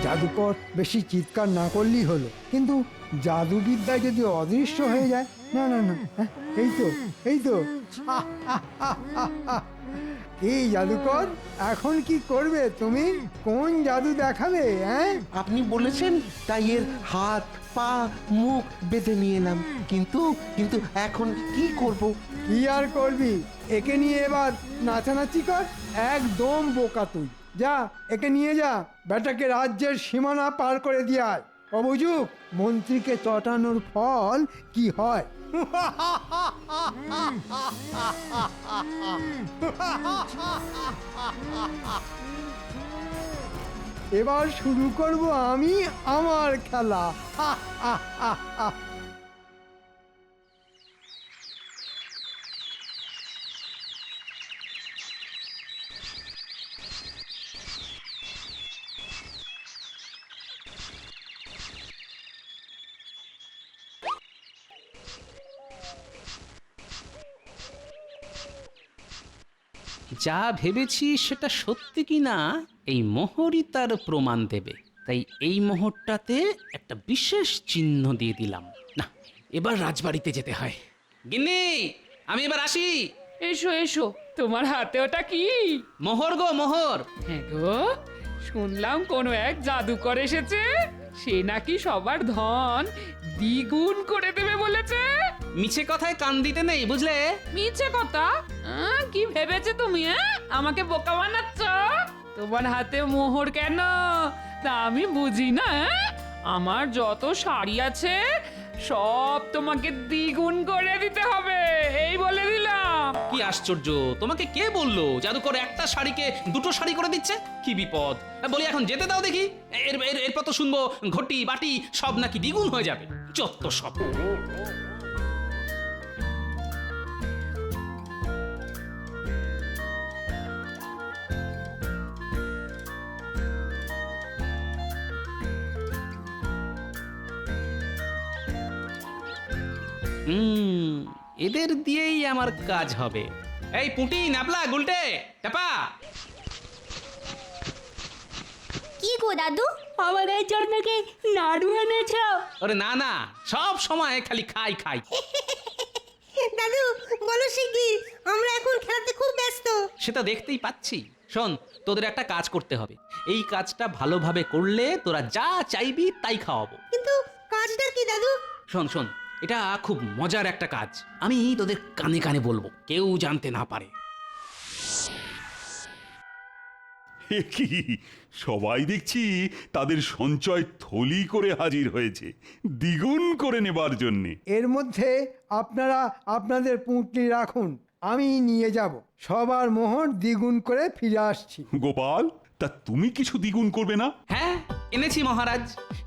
জাদুকর বেশি চিৎকার না করলেই হলো, কিন্তু জাদুবিদ্যায় যদি অদৃশ্য হয়ে যায়। না না না, হ্যাঁ, এই তো, এই তো। এই জাদুকর, এখন কি করবে তুমি? কোন জাদু দেখাবে? হ্যাঁ, আপনি বলেছেন তাই এর হাত পা মুখ বেঁধে নিয়ে এলাম। কিন্তু কিন্তু এখন কি করব? কি আর করবি? একে নিয়ে এবার নাচানাচি কর। একদম বোকা তুই। যা, একে নিয়ে যা, বেটাকে রাজ্যের সীমানা পার করে দিয়ে আয়। অবুঝুক মন্ত্রীকে চটানোর ফল কি হয়। এবার শুরু করব আমি আমার খেলা। যা ভেবেছি সেটা সত্যি কিনা এই মোহরই তার প্রমাণ দেবে। তাই এই মোহরটাতে একটা বিশেষ চিহ্ন দিয়ে দিলাম। না, এবার রাজবাড়িতে যেতে হয়। গিন্নি, আমি এবার আসি। এসো এসো, তোমার হাতে ওটা কি? মোহর গো, মোহর। হ্যাঁ গো, শুনলাম কোনো এক জাদুকর এসেছে, সে নাকি সবার ধন দ্বিগুণ করে দেবে বলেছে। মিছে কথায় কান দিতে নেই, বুঝলে? মিছে কথা? কি ভেবেছে তুমি? আমাকে বোকা বানাচ্ছ? তোমার হাতে মোহর কেন তা আমি বুঝি না। আমার যত শাড়ি আছে সব তোমাকে দ্বিগুণ করে দিতে হবে, এই বলে দিলাম। কি আশ্চর্য, তোমাকে কে বললো জাদুকর একটা শাড়িকে 2টো শাড়ি করে দিচ্ছে? কি বিপদ! বলি এখন যেতে দাও দেখি, এরপর তো শুনবো ঘটি বাটি সব নাকি দ্বিগুণ হয়ে যাবে। যত সব। এদের দিয়েই আমার কাজ হবে। এই পুঁটি, নাপলা, গুলটে, টাপা, কি গো দাদু, আমাদের জন্য কি নাড়ু এনেছো? ওরে না না, সব সময় খালি খাই খাই। দাদু বলো শিগগির, আমরা এখন খেলাতে খুব ব্যস্ত। সেটা দেখতেই পাচ্ছি। শোন, তোদের একটা কাজ করতে হবে। এই কাজটা ভালোভাবে করলে তোরা যা চাইবি তাই খাওয়াবো। কিন্তু কাজটা কি দাদু? শোন শোন, এটা খুব মজার একটা কাজ। আমি তোদের কানে কানে বলবো, কেউ জানতে না পারে। এ কি, সবাই দেখছি তাদের সঞ্চয় থলি করে হাজির হয়েছে দ্বিগুণ করে নেবার জন্যে। এর মধ্যে আপনারা আপনাদের পুঁটলি রাখুন, আমি নিয়ে যাব। সবার মোহর দ্বিগুণ করে ফিরে আসছি। গোপাল, তা তুমি কিছু দ্বিগুণ করবে না? হ্যাঁ, এনেছি মহারাজ।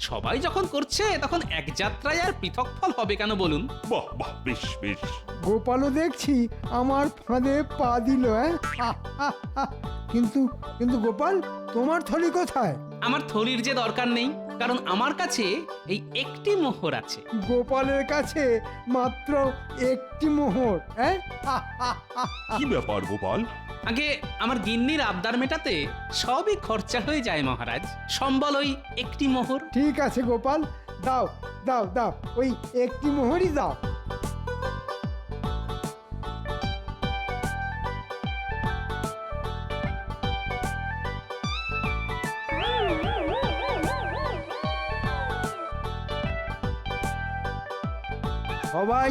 সবাই যখন করছে তখন এক যাত্রায় আর পৃথক ফল হবে কেন বলুন? বাহ বাহ, বেশ বেশ। গোপালও দেখছি আমার ফাঁদে পা দিল। কিন্তু কিন্তু গোপাল, তোমার থলি কোথায়? আমার থলির যে দরকার নেই, কারণ আমার কাছে এই একটি মোহর আছে। গোপালের কাছে মাত্র একটি মোহর? কি ব্যাপার গোপাল? আগে আমার গিন্নির আবদার মেটাতে সবই খরচা হয়ে যায় মহারাজ। সম্বল ওই একটি মোহর। ঠিক আছে গোপাল, দাও দাও দাও, ওই একটি মোহরই দাও। সবাই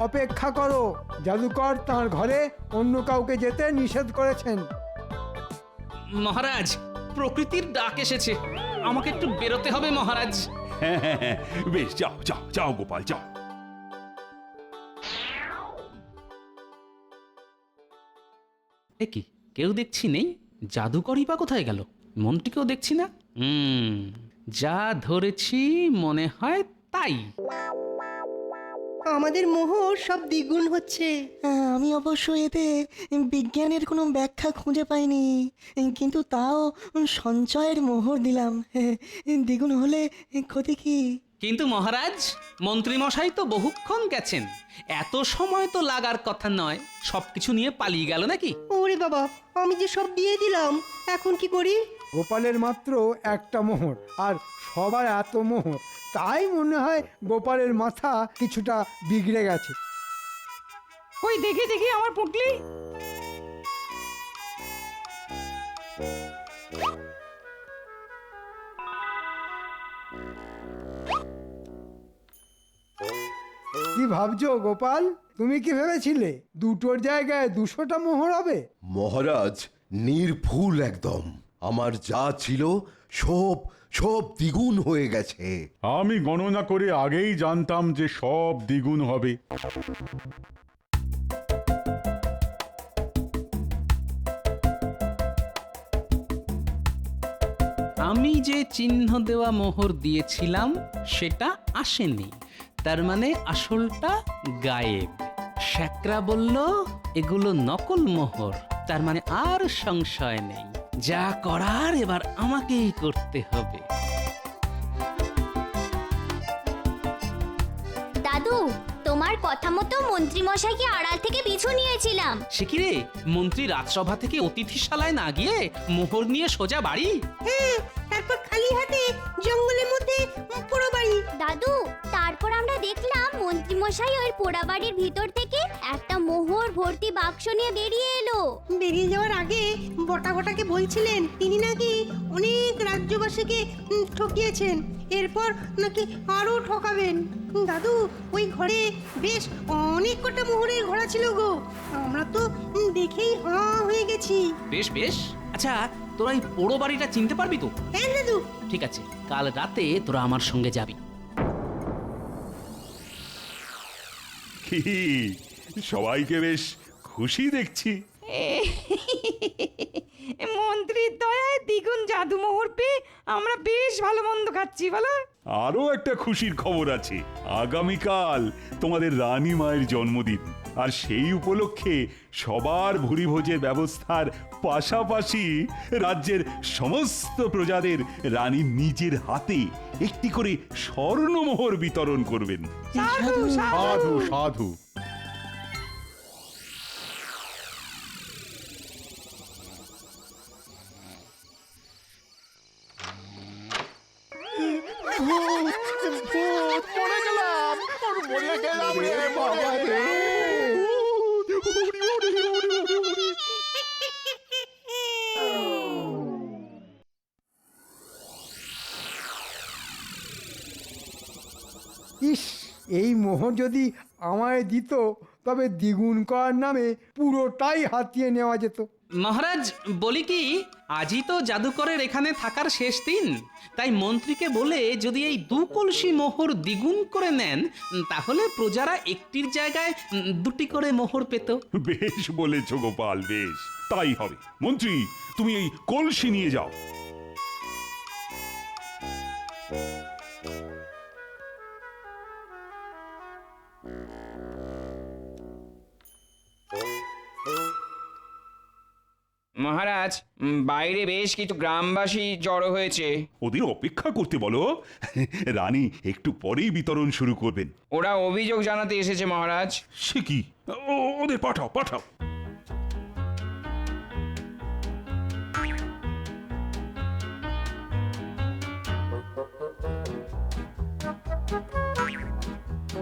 অপেক্ষা করো, জাদুকর তার ঘরে অন্য কাউকে যেতে নিষেধ করেছেন। মহারাজ, প্রকৃতির ডাক এসেছে, আমাকে একটু বেরোতে হবে মহারাজ। হ্যাঁ হ্যাঁ হ্যাঁ, বেশ, যাও যাও যাও গোপাল, যাও। এ কি, কেউ দেখছি নেই? জাদুকরই বা কোথায় গেল? মন্ত্রীকেও দেখছি না। যা ধরেছি মনে হয় তাই। আমাদের মোহর সব দ্বিগুণ হচ্ছে। আমি অবশ্য এতে বিজ্ঞানের কোনো ব্যাখ্যা খুঁজে পাইনি, কিন্তু তাও সঞ্চয়ের মোহর দিলাম। দ্বিগুণ হলে ক্ষতি কি? কিন্তু মহারাজ, মন্ত্রী মশাই তো বহুক্ষণ গেছেন, এত সময় তো লাগার কথা নয়। সবকিছু নিয়ে পালিয়ে গেল নাকি? ওরে বাবা, আমি যে সব দিয়ে দিলাম, এখন কি করি? গোপালের মাত্র একটা মোহর, আর সবার এত মোহর, তাই মনে হয় গোপালের মাথা কিছুটা বিগড়ে গেছে। ওই দেখি দেখি আমার পুঁটলি। কি ভাবছো গোপাল? তুমি কি ভেবেছিলে দুটোর জায়গায় 200টা মোহর হবে? মহারাজ, নির্ভুল একদম। আমার যা ছিল সব সব দ্বিগুণ হয়ে গেছে। আমি গণনা করে আগেই জানতাম যে সব দ্বিগুণ হবে। আমি যে চিহ্ন দেওয়া মোহর দিয়েছিলাম সেটা আসেনি, তার মানে আসলটা গায়েব। শ্যাকরা বলল এগুলো নকল মোহর, তার মানে আর সংশয় নেই। যা করার এবার আমাকেই করতে হবে। দাদু, তোমার কথা মতো মন্ত্রী মশাইকে আড়াল থেকে পিছু নিয়েছিলাম। সে কি রে, মন্ত্রী রাজসভা থেকে অতিথিশালায় না গিয়ে মোহর নিয়ে সোজা বাড়ি? হ্যাঁ, তারপর খালি হাতে জঙ্গলের মধ্যে পুরো বাড়ি। দাদু, তারপর আমরা দেখলাম মন্ত্রী মশাই ওই পোড়া বাড়ির ভিতর থেকে একটা মোহর ভর্তি বাক্স নিয়ে বেরিয়ে এলো। বেরিয়ে যাওয়ার আগে বটা বটাকে বলছিলেন তিনি নাকি অনেক রাজ্যবাসীকে ঠকিয়েছেন, এরপর নাকি আরো ঠকাবেন। দাদু, ওই ঘরে বেশ অনেক কটা মোহরের ঘোড়া ছিল গো, আমরা তো দেখেই হাঁ হয়ে গেছি। বেশ বেশ, আচ্ছা তোরা এই পোড়ো বাড়িটা চিনতে পারবি তো? হ্যাঁ দাদু। ঠিক আছে, কাল রাতে তোরা আমার সঙ্গে যাবি। কি, সবাইকে বেশ খুশি দেখছি। মন্ত্রীর দয়ায় দ্বিগুণ জাদু মোহর পেয়ে আমরা বেশ ভালো মন্দ খাচ্ছি, বলো? আরো একটা খুশির খবর আছে, আগামীকাল তোমাদের রানী মায়ের জন্মদিন। আর সেই উপলক্ষে সবার ভুরিভোজের ব্যবস্থার পাশাপাশি রাজ্যের সমস্ত প্রজাদের রানী নিজের হাতে একটি করে স্বর্ণমোহর বিতরণ করবেন। সাধু সাধু সাধু। মরে গেলাম মরে গেলাম রে বাবা রে। ইস, এই মোহর যদি আমায় দিত তবে দ্বিগুণ করার নামে পুরোটাই হাতিয়ে নেওয়া যেত। মহারাজ বলি কি, আজই তো জাদুকরের এখানে থাকার শেষ দিন, তাই মন্ত্রীকে বলে যদি এই 2 কলসি মোহর দ্বিগুণ করে নেন, তাহলে প্রজারা একটির জায়গায় 2টি করে মোহর পেত। বেশ বলেছ গোপাল, বেশ তাই হবে। মন্ত্রী, তুমি এই কলসি নিয়ে যাও। মহারাজ, বাইরে বেশ কিছু গ্রামবাসী জড়ো হয়েছে। ওদের অপেক্ষা করতে বলো, রানী একটু পরেই বিতরণ শুরু করবেন। ওরা অভিযোগ জানাতে এসেছে মহারাজ। সে কি? ওদের পাঠাও পাঠাও।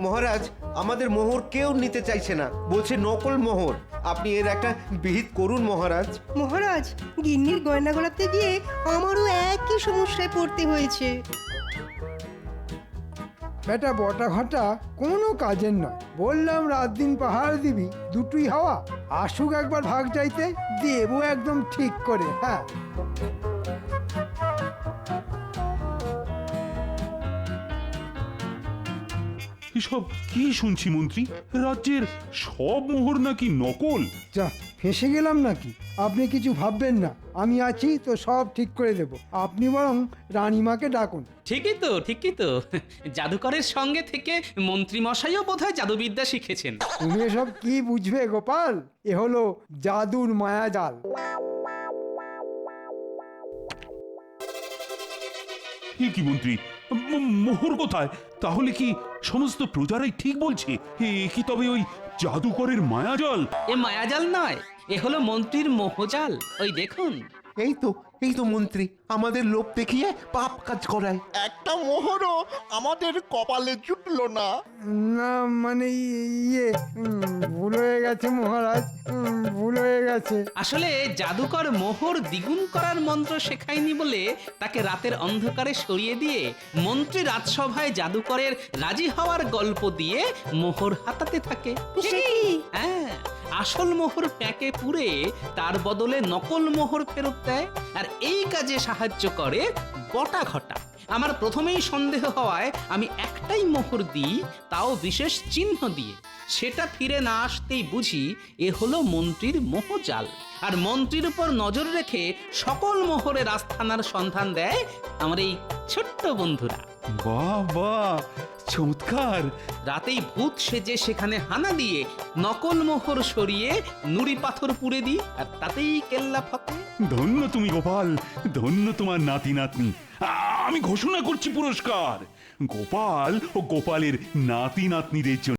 মহারাজ, আমাদের মোহর কেউ নিতে চাইছে না, বলছে নকল মোহর। আপনি এর একটা বিহিত করুন মহারাজ। মহারাজ, গিন্নির গয়না গড়াতে গিয়ে আমারও একই সমস্যায় পড়তে হয়েছে। বেটা বটা ঘটা কোনো কাজের নয়। বললাম রাত দিন পাহাড় দিবি, দুটোই হাওয়া। আসুক একবার ভাগ চাইতে, দেবো একদম ঠিক করে। হ্যাঁ, এসব কি শুনছি মন্ত্রী? রাজ্যের সব মোহর নাকি নকল? যা ফেসে গেলাম নাকি? আপনি কিছু ভাববেন না, আমি আছি তো, সব ঠিক করে দেব। আপনি বরং রানীমাকে ডাকুন। ঠিকই তো, ঠিকই তো। জাদুকরের সঙ্গে থেকে মন্ত্রী মশাইও বোধহয় জাদুবিদ্যা শিখেছেন। তুমি এসব কি বুঝবে গোপাল? এ হলো জাদুর মায়াজাল। কি মন্ত্রী, মোহর কোথায়? তাহলে কি সমস্ত প্রজারাই ঠিক বলছে? এ কি তবে ওই জাদুকরের মায়াজাল? এ মায়াজাল নয়, এ হলো মন্ত্রীর মোহজাল। ওই দেখুন। এই তো মন্ত্রী আমাদের লোভ দেখিয়ে পাপ কাজ করায়। একটা মোহরও আমাদের কপালে জুটলো না। না মানে ইয়ে, ভুল হয়ে গেছে মহারাজ, ভুল হয়ে গেছে। আসলে জাদুকর মোহর দ্বিগুণ করার মন্ত্র শেখায়নি বলে তাকে রাতের অন্ধকারে সরিয়ে দিয়ে মন্ত্রী রাজসভায় জাদুকরের রাজি হওয়ার গল্প দিয়ে মোহর হাতাতে থাকে। হ্যাঁ, আসল মোহর ট্যাঁকে পুরে তার বদলে নকল মোহর ফেরত দেয়। আর এই কাজে সাহায্য করে বটা ঘটা। আমার প্রথমেই সন্দেহ হওয়ায় আমি একটাই মোহর দিই, তাও বিশেষ চিহ্ন দিয়ে। সেটা ফিরে না আসতেই বুঝি এ হলো মন্ত্রীর মোহজাল। আর মন্ত্রীর উপর নজর রেখে সকল মোহরের আস্থানার সন্ধান দেয় আমার এই ছোট্ট বন্ধুরা। বাহ বাহ, চমৎকার। রাতেই ভূত সেজে সেখানে হানা দিয়ে নকল মোহর সরিয়ে নুড়ি পাথর পুড়ে দিই, আর তাতেই কেল্লা ফতে। ধন্য তুমি গোপাল, ধন্য তোমার নাতি নাতনি। আমি ঘোষণা করছি পুরস্কার গোপাল ও গোপালের নাতি নাতনিদের জন্য।